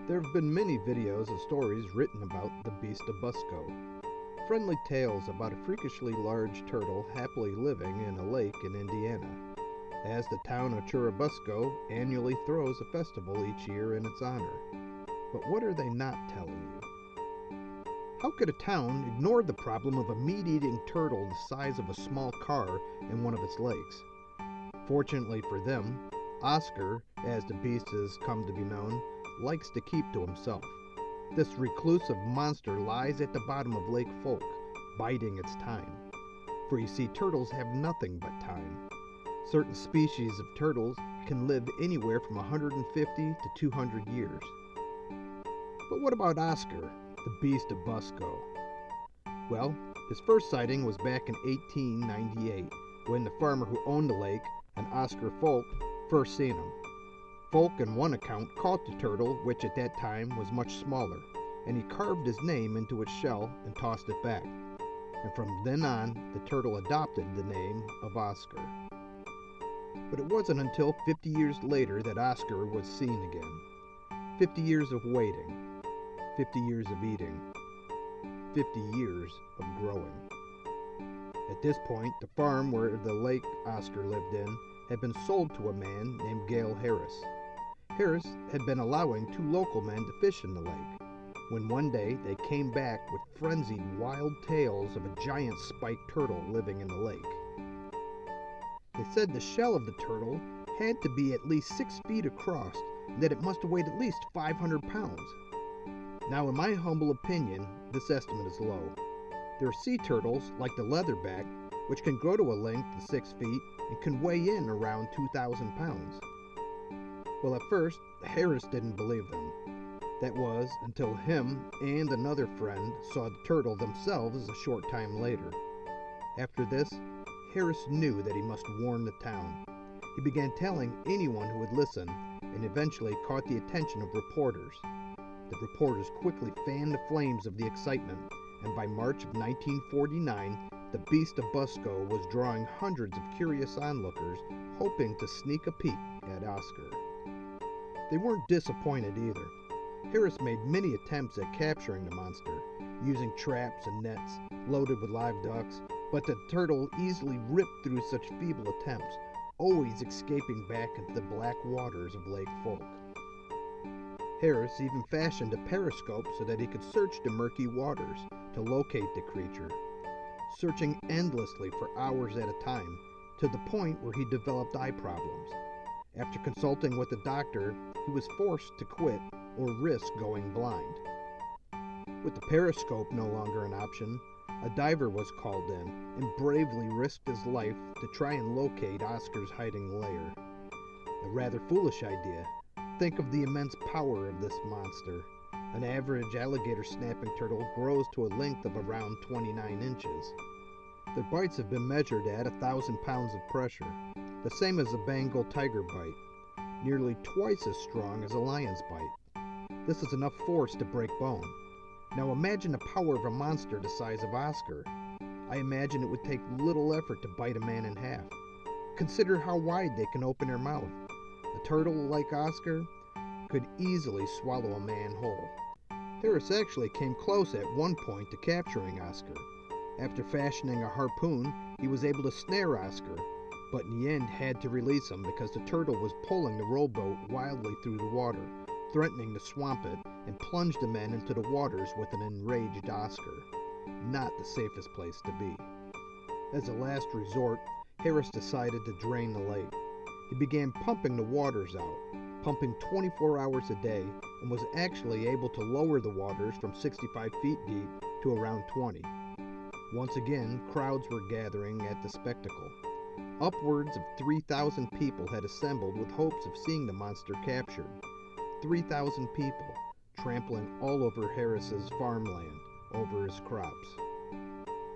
There have been many videos and stories written about the Beast of Busco. Friendly tales about a freakishly large turtle happily living in a lake in Indiana, as the town of Churubusco annually throws a festival each year in its honor. But what are they not telling you? How could a town ignore the problem of a meat-eating turtle the size of a small car in one of its lakes? Fortunately for them, Oscar, as the beast has come to be known, likes to keep to himself. This reclusive monster lies at the bottom of Lake Folk, biding its time. For you see, turtles have nothing but time. Certain species of turtles can live anywhere from 150 to 200 years. But what about Oscar, the Beast of Busco? Well, his first sighting was back in 1898, when the farmer who owned the lake and Oscar Folk first seen him. Folk, in one account, caught the turtle, which at that time was much smaller, and he carved his name into its shell and tossed it back. And from then on, the turtle adopted the name of Oscar. But it wasn't until 50 years later that Oscar was seen again. 50 years of waiting, 50 years of eating, 50 years of growing. At this point, the farm where the lake Oscar lived in had been sold to a man named Gale Harris. Harris had been allowing two local men to fish in the lake, when one day they came back with frenzied wild tales of a giant spiked turtle living in the lake. They said the shell of the turtle had to be at least 6 feet across and that it must have weighed at least 500 pounds. Now, in my humble opinion, this estimate is low. There are sea turtles, like the leatherback, which can grow to a length of 6 feet and can weigh in around 2,000 pounds. Well, at first, Harris didn't believe them. That was until him and another friend saw the turtle themselves a short time later. After this, Harris knew that he must warn the town. He began telling anyone who would listen, and eventually caught the attention of reporters. The reporters quickly fanned the flames of the excitement, and by March of 1949, the Beast of Busco was drawing hundreds of curious onlookers, hoping to sneak a peek at Oscar. They weren't disappointed either. Harris made many attempts at capturing the monster, using traps and nets loaded with live ducks, but the turtle easily ripped through such feeble attempts, always escaping back into the black waters of Lake Folk. Harris even fashioned a periscope so that he could search the murky waters to locate the creature, searching endlessly for hours at a time, to the point where he developed eye problems. After consulting with a doctor, he was forced to quit or risk going blind. With the periscope no longer an option, a diver was called in and bravely risked his life to try and locate Oscar's hiding lair. A rather foolish idea. Think of the immense power of this monster. An average alligator snapping turtle grows to a length of around 29 inches. Their bites have been measured at 1,000 pounds of pressure, the same as a Bengal tiger bite, nearly twice as strong as a lion's bite. This is enough force to break bone. Now imagine the power of a monster the size of Oscar. I imagine it would take little effort to bite a man in half. Consider how wide they can open their mouth. A turtle like Oscar could easily swallow a man whole. Harris actually came close at one point to capturing Oscar. After fashioning a harpoon, he was able to snare Oscar, but in the end had to release him because the turtle was pulling the rowboat wildly through the water, threatening to swamp it and plunge the men into the waters with an enraged Oscar. Not the safest place to be. As a last resort, Harris decided to drain the lake. He began pumping the waters out, pumping 24 hours a day, and was actually able to lower the waters from 65 feet deep to around 20. Once again, crowds were gathering at the spectacle. Upwards of 3,000 people had assembled with hopes of seeing the monster captured. 3,000 people, trampling all over Harris's farmland, over his crops.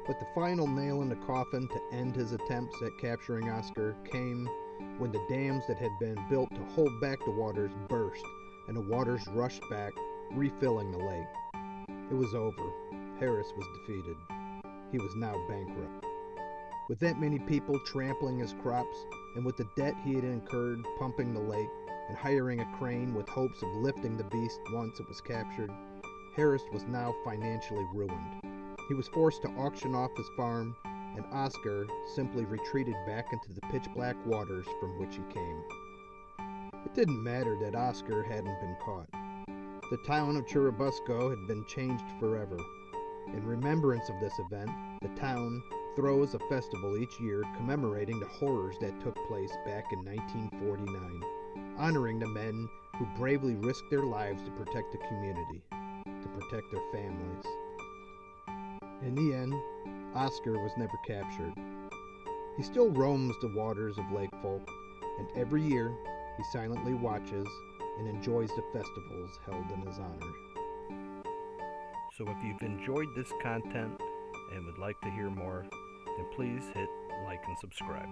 But the final nail in the coffin to end his attempts at capturing Oscar came when the dams that had been built to hold back the waters burst, and the waters rushed back, refilling the lake. It was over. Harris was defeated. He was now bankrupt. With that many people trampling his crops, and with the debt he had incurred pumping the lake, and hiring a crane with hopes of lifting the beast once it was captured, Harris was now financially ruined. He was forced to auction off his farm, and Oscar simply retreated back into the pitch-black waters from which he came. It didn't matter that Oscar hadn't been caught. The town of Churubusco had been changed forever. In remembrance of this event, the town throws a festival each year commemorating the horrors that took place back in 1949, honoring the men who bravely risked their lives to protect the community, to protect their families. In the end, Oscar was never captured. He still roams the waters of Lake Folk, and every year he silently watches and enjoys the festivals held in his honor. So if you've enjoyed this content and would like to hear more, then please hit like and subscribe.